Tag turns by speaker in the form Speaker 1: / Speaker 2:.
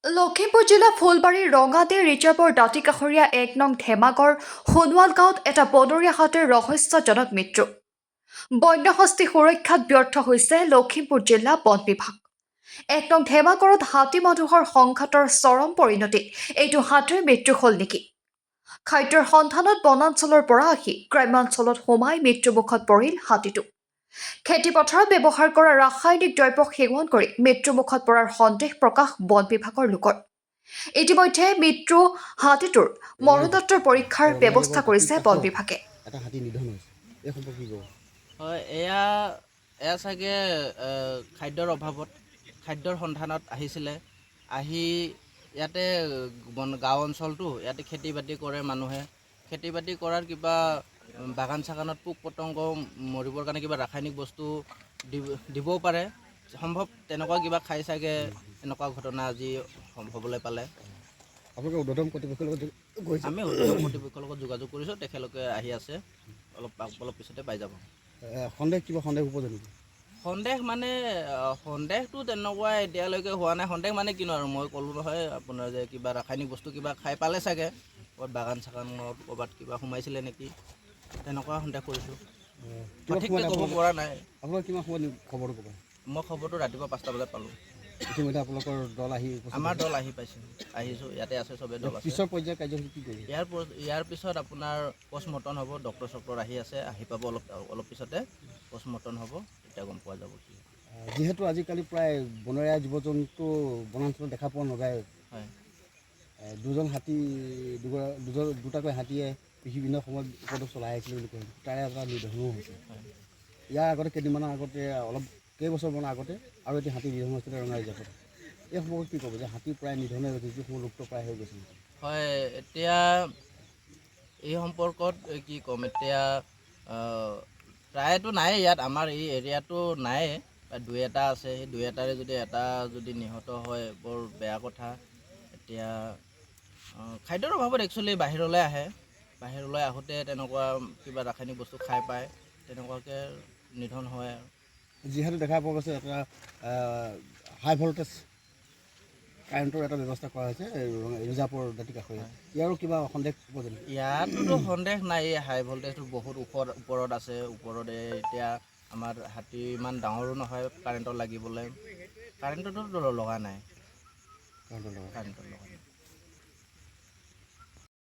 Speaker 1: লখিমপুৰ জিলা ফুলবাৰীৰ ৰঙাদে ৰিজাৰ্ভৰ দাঁতিকাষৰীয়া ১ নং ধেমাগৰ সোণোৱাল গাঁৱত এটা বনৰীয়া হাতীৰ ৰহস্যজনক মৃত্যু। বন্যহস্তী সুৰক্ষাত ব্যৰ্থ হৈছে লখিমপুৰ জিলা বন বিভাগ। ১ নং ধেমাগৰত হাতী মানুহৰ সংঘাতৰ চৰম পৰিণতিত এইটো হাতীৰ মৃত্যু হ'ল নেকি? খাদ্যৰ সন্ধানত বনাঞ্চলৰ পৰা আহি গ্ৰাম্যাঞ্চলত সোমাই মৃত্যুমুখত পৰিল হাতীটো। খেতিপথাৰত ব্যৱহাৰ কৰা ৰাসায়নিক দ্ৰব্য সেৱন কৰি মৃত্যুমুখত পৰাৰ সন্দেহ প্ৰকাশ বন বিভাগৰ লোকৰ। ইতিমধ্যে মৃত্যু হাতীটোৰ মৰণোত্তৰ পৰীক্ষাৰ ব্যৱস্থা কৰিছে বন বিভাগে।
Speaker 2: এটা হাতী নিধন হৈছে, এই সম্পৰ্কে কি ক'ব?
Speaker 3: হয়, এয়া চাগে খাদ্যৰ অভাৱত খাদ্যৰ সন্ধানত আহিছিলে। আহি ইয়াতে গাঁও অঞ্চলটো ইয়াতে খেতি বাতি কৰে মানুহে। খেতি বাতি কৰাৰ কিবা বাগান চাগানত পোক পতংগ মৰিবৰ কাৰণে কিবা ৰাসায়নিক বস্তু দিবও পাৰে। সম্ভৱ তেনেকুৱা কিবা খাই চাগে এনেকুৱা ঘটনা আজি হ'বলৈ পালে।
Speaker 2: আপোনালোকে ঊৰ্ধ্বতম কৰ্তৃপক্ষৰ লগত
Speaker 3: আমি ঊৰ্ধ্বতম কৰ্তৃপক্ষৰ লগত যোগাযোগ কৰিছোঁ, তেখেতলোকে আহি আছে, অলপ পিছতে পাই যাব।
Speaker 2: কিবা সন্দেহ উপজনিত
Speaker 3: সন্দেহ মানে সন্দেহটো তেনেকুৱা এতিয়ালৈকে হোৱা নাই। সন্দেহ মানে কিনো আৰু মই ক'লোঁ নহয় আপোনাৰ যে কিবা ৰাসায়নিক বস্তু কিবা খাই পালে চাগে, ক'ৰবাত বাগান চাগানত ক'ৰবাত কিবা সোমাইছিলে নেকি, তেনেকুৱা সন্দেহ কৰিছোঁ। সঠিককৈ ক'ব পৰা নাই।
Speaker 2: আপোনালোকে কিমান সময়ত খবৰটো ক'ব?
Speaker 3: মই খবৰটো ৰাতিপুৱা 5টা বজাত পালোঁ।
Speaker 2: ইতিমধ্যে আপোনালোকৰ দল আহি
Speaker 3: আমাৰ দল আহিছোঁ, ইয়াতে আছে, চবেই দল আছে।
Speaker 2: পিছৰ পৰ্যায়ৰ কাৰ্যসূচী কি কৰিব?
Speaker 3: ইয়াৰ পিছত আপোনাৰ পষ্টমৰ্টম হ'ব, ডক্টৰ চক্টৰ আহি আছে, আহি পাব অলপ পিছতে পষ্টমৰ্টম হ'ব, তেতিয়া গম পোৱা যাব।
Speaker 2: যিহেতু আজিকালি প্ৰায় বনৰীয়া জীৱ জন্তু বনাঞ্চলত দেখা পোৱা নাযায়,
Speaker 3: হয়,
Speaker 2: দুটাকৈ হাতীয়ে বিভিন্ন সময়ত উপদ্ৰৱ চলাই আহিছিলে বুলি কয়, তাৰে এটা নিধনো হৈছে।
Speaker 3: হয়।
Speaker 2: ইয়াৰ আগতে কেইদিনমানৰ আগতে কেইবছৰমানৰ আগতে আৰু এটি হাতী নিধন হৈছিলে ৰঙা ৰিজাৰ্ভত। এই সম্পৰ্কে কি ক'ব যে হাতী প্ৰায় নিধনে হৈছে, যিসমূহ লুপ্ত প্ৰায় হৈ গৈছে?
Speaker 3: হয়, এতিয়া এই সম্পৰ্কত কি ক'ম, এতিয়া প্ৰায়তো নাই ইয়াত, আমাৰ এই এৰিয়াটো নাই, দুই এটা আছে। সেই দুই এটাৰে যদি নিহত হয় বৰ বেয়া কথা। এতিয়া খাদ্যৰ অভাৱত একচুৱেলি বাহিৰলৈ আহে, বাহিৰলৈ আহোঁতে তেনেকুৱা কিবা ৰাসায়নিক বস্তু খাই পায়, তেনেকুৱাকৈ নিধন হয়।
Speaker 2: যিহেতু দেখা পোৱা গৈছে এটা হাই ভল্টেজ কাৰেণ্টৰ এটা ব্যৱস্থা কৰা হৈছে ৰিজাৰ্ভৰ দাঁতিকাষৰীয়া, ইয়াৰো কিবা সন্দেহ উপজনিত?
Speaker 3: ইয়াতোতো সন্দেহ নাই, এই হাই ভল্টেজটো বহুত ওপৰত আছে। ওপৰত এতিয়া আমাৰ হাতী ইমান ডাঙৰো নহয় কাৰেণ্টত লাগিবলৈ, কাৰেণ্টতো লগা নাই।